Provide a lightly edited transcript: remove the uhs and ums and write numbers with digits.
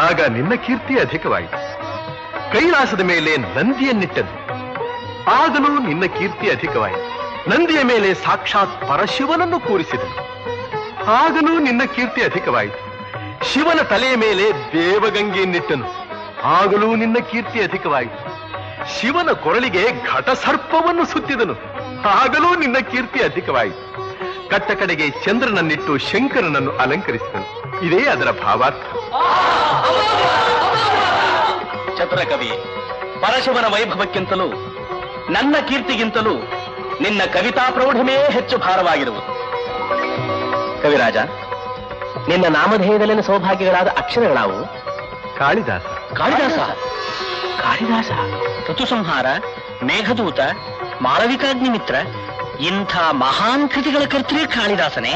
ಆಗ ನಿನ್ನ ಕೀರ್ತಿ ಅಧಿಕವಾಯಿತು. ಕೈಲಾಸದ ಮೇಲೆ ನಂದಿಯನ್ನಿಟ್ಟನು, ಆಗಲೂ ನಿನ್ನ ಕೀರ್ತಿ ಅಧಿಕವಾಯಿತು. ನಂದಿಯ ಮೇಲೆ ಸಾಕ್ಷಾತ್ ಪರಶಿವನನ್ನು ಕೂರಿಸಿದನು, ಆಗಲೂ ನಿನ್ನ ಕೀರ್ತಿ ಅಧಿಕವಾಯಿತು. ಶಿವನ ತಲೆಯ ಮೇಲೆ ದೇವಗಂಗೆಯನ್ನಿಟ್ಟನು, ಆಗಲೂ ನಿನ್ನ ಕೀರ್ತಿ ಅಧಿಕವಾಯಿತು. ಶಿವನ ಕೊರಳಿಗೆ ಘಟಸರ್ಪವನ್ನು ಸುತ್ತಿದನು, ಆಗಲೂ ನಿನ್ನ ಕೀರ್ತಿ ಅಧಿಕವಾಯಿತು. ಕಟ್ಟ ಕಡೆಗೆ ಚಂದ್ರನನ್ನಿಟ್ಟು ಶಂಕರನನ್ನು ಅಲಂಕರಿಸಿದನು. ಇದೇ ಅದರ ಭಾವಾರ್ಥ. ಚತುರಕವಿ, ಪರಶಿವನ ವೈಭವಕ್ಕಿಂತಲೂ ನನ್ನ ಕೀರ್ತಿಗಿಂತಲೂ ನಿನ್ನ ಕವಿತಾ ಪ್ರೌಢಮೇ ಹೆಚ್ಚು ಭಾರವಾಗಿರುವುದು. ಕವಿರಾಜ, ನಿನ್ನ ನಾಮಧೇಯದಲ್ಲಿನ ಸೌಭಾಗ್ಯಗಳಾದ ಅಕ್ಷರಗಳಾವು? ಕಾಳಿದಾಸ. ಕಾಳಿದಾಸ ಕಾಳಿದಾಸ ಋತುಸಂಹಾರ, ಮೇಘದೂತ, ಮಾಳವಿಕಾಗ್ನಿಮಿತ್ರ ಇಂಥ ಮಹಾನ್ ಕೃತಿಗಳ ಕರ್ತೃ ಕಾಳಿದಾಸನೇ.